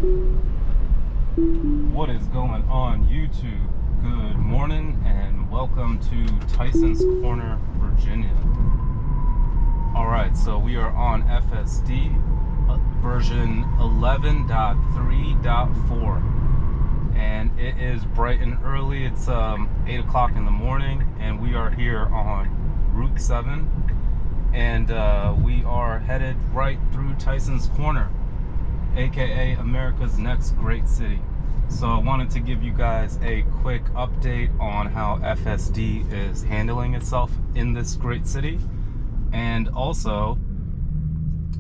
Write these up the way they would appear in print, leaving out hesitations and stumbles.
What is going on YouTube? Good morning and welcome to Tysons Corner, Virginia. Alright, so we are on FSD version 11.3.4 and it is bright and early. It's 8 o'clock in the morning and we are here on Route 7 and we are headed right through Tysons Corner, aka America's next great city. So I wanted to give you guys a quick update on how FSD is handling itself in this great city, and also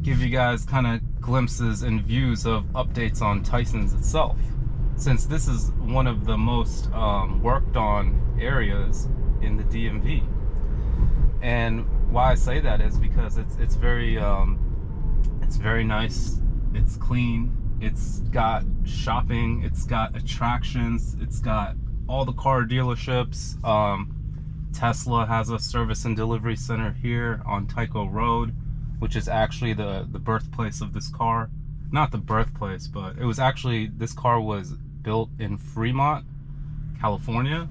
give you guys kind of glimpses and views of updates on Tysons itself, since this is one of the most worked on areas in the DMV. And why I say that is because it's very nice, it's clean, it's got shopping, it's got attractions, it's got all the car dealerships. Tesla has a service and delivery center here on Tyco Road, which is actually the birthplace of this car. Not the birthplace, but it was actually, this car was built in Fremont, California,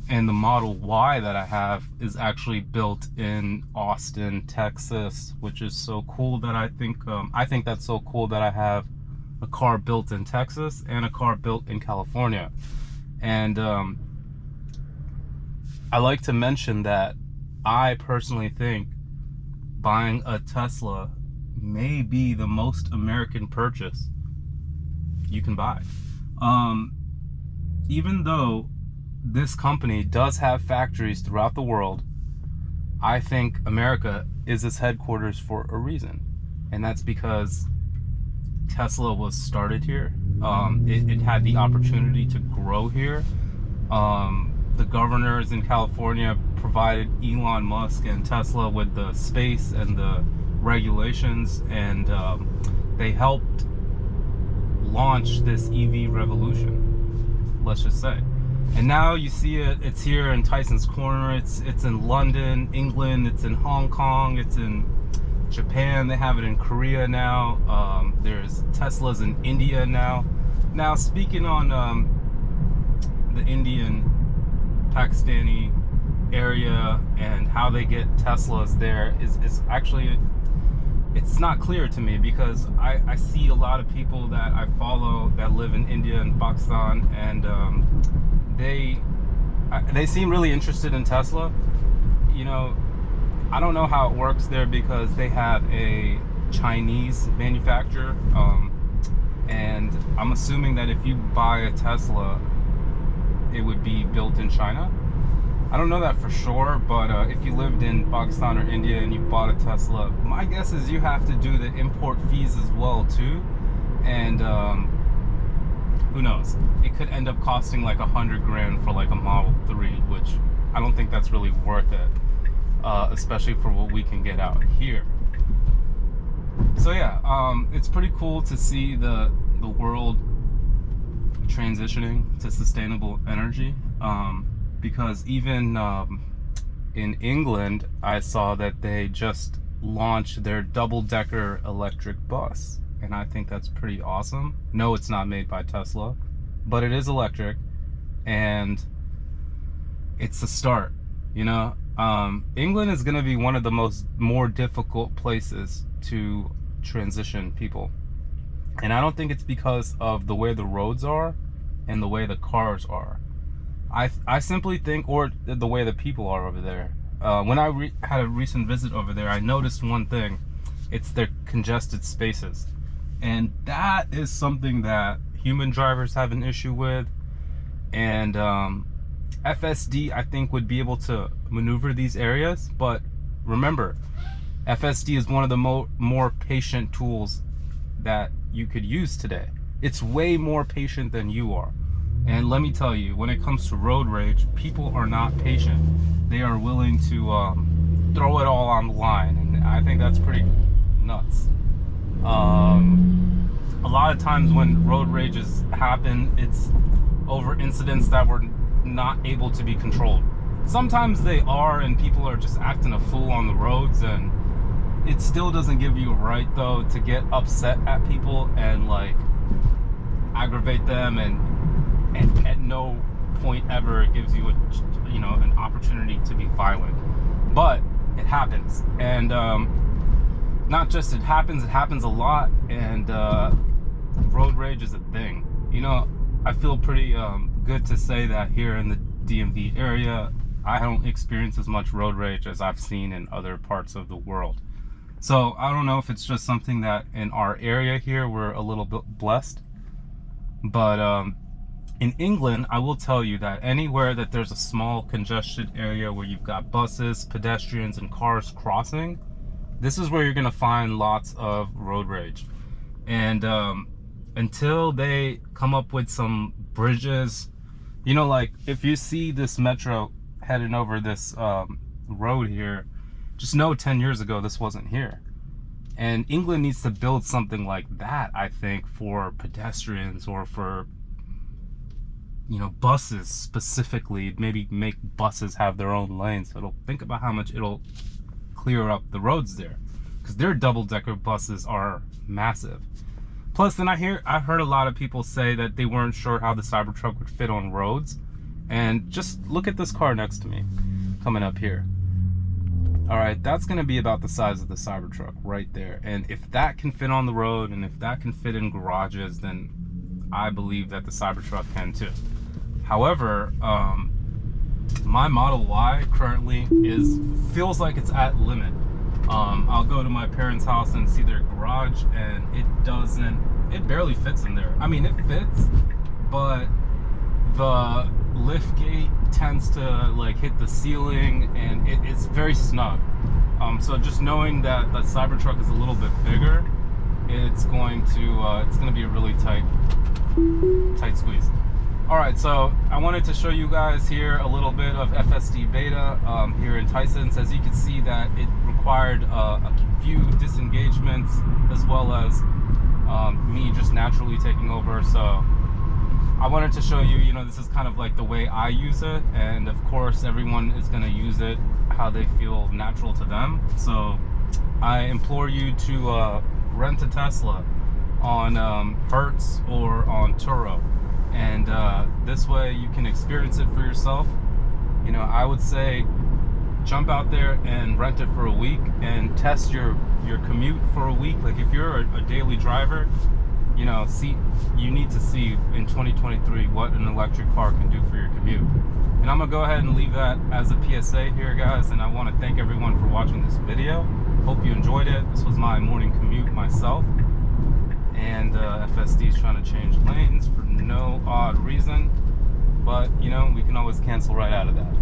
and the Model Y that I have is actually built in Austin, Texas, which is so cool that I think that's so cool that I have a car built in Texas and a car built in California. And I like to mention that I personally think buying a Tesla may be the most American purchase you can buy. Even though this company does have factories throughout the world, I think America is its headquarters for a reason, and that's because Tesla was started here. It had the opportunity to grow here. The governors in California provided Elon Musk and Tesla with the space and the regulations, and they helped launch this EV revolution, let's just say. And now you see it's here in Tysons Corner. It's in London, England, it's in Hong Kong, it's in Japan, they have it in Korea now. There's Teslas in India now. Now, speaking on the Indian Pakistani area and how they get Teslas there is actually, it's not clear to me, because I see a lot of people that I follow that live in India and Pakistan, and they seem really interested in Tesla. You know, I don't know how it works there because they have a Chinese manufacturer, and I'm assuming that if you buy a Tesla, it would be built in China. I don't know that for sure, but if you lived in Pakistan or India and you bought a Tesla, my guess is you have to do the import fees as well too, and who knows, it could end up costing like 100 grand for like a Model 3, which I don't think that's really worth it. Especially for what we can get out here. So yeah, it's pretty cool to see the world transitioning to sustainable energy, because even in England I saw that they just launched their double-decker electric bus, and I think that's pretty awesome. No, it's not made by Tesla, but it is electric, and it's a start, you know. England is going to be one of the more difficult places to transition people, and I don't think it's because of the way the roads are and the way the cars are. I simply think, or the way the people are over there. When I had a recent visit over there, I noticed one thing: it's their congested spaces, and that is something that human drivers have an issue with, and FSD, I think, would be able to maneuver these areas. But remember, FSD is one of the more patient tools that you could use today. It's way more patient than you are. And let me tell you, when it comes to road rage, people are not patient. They are willing to throw it all on the line, and I think that's pretty nuts. A lot of times when road rages happen, it's over incidents that were not able to be controlled. Sometimes they are, and people are just acting a fool on the roads, and it still doesn't give you a right though to get upset at people and like aggravate them, and at no point ever it gives you an opportunity to be violent. But it happens, and not just it happens a lot, and road rage is a thing. I feel pretty good to say that here in the DMV area, I don't experience as much road rage as I've seen in other parts of the world. So I don't know if it's just something that in our area here we're a little bit blessed, but in England, I will tell you that anywhere that there's a small congested area where you've got buses, pedestrians, and cars crossing, this is where you're gonna find lots of road rage. And until they come up with some bridges, like if you see this metro heading over this road here, just know 10 years ago this wasn't here. And England needs to build something like that, I think, for pedestrians, or for buses specifically. Maybe make buses have their own lanes. So it'll think about how much it'll clear up the roads there, because their double-decker buses are massive. Plus, then I heard a lot of people say that they weren't sure how the Cybertruck would fit on roads. And just look at this car next to me coming up here. All right, that's going to be about the size of the Cybertruck right there. And if that can fit on the road, and if that can fit in garages, then I believe that the Cybertruck can too. However, my Model Y currently feels like it's at limit. I'll go to my parents' house and see their garage, and it barely fits in there. I mean, it fits, but the lift gate tends to like hit the ceiling, and it's very snug. So just knowing that the Cybertruck is a little bit bigger, it's going to be a really tight squeeze. All right, so I wanted to show you guys here a little bit of FSD Beta here in Tysons. As you can see, that it required a few disengagements, as well as me just naturally taking over. So I wanted to show you, this is kind of like the way I use it, and of course everyone is going to use it how they feel natural to them. So I implore you to rent a Tesla on Hertz or on Turo, and this way you can experience it for yourself. I would say jump out there and rent it for a week and test your commute for a week. Like if you're a daily driver, you need to see in 2023 what an electric car can do for your commute. And I'm gonna go ahead and leave that as a PSA here, guys, and I want to thank everyone for watching this video. Hope you enjoyed it. This was my morning commute myself, and FSD is trying to change lanes for no odd reason, but we can always cancel right out of that.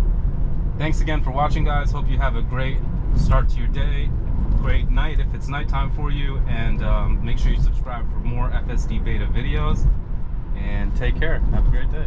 Thanks again for watching, guys. Hope you have a great start to your day, great night if it's nighttime for you, and make sure you subscribe for more FSD Beta videos, and take care. Have a great day.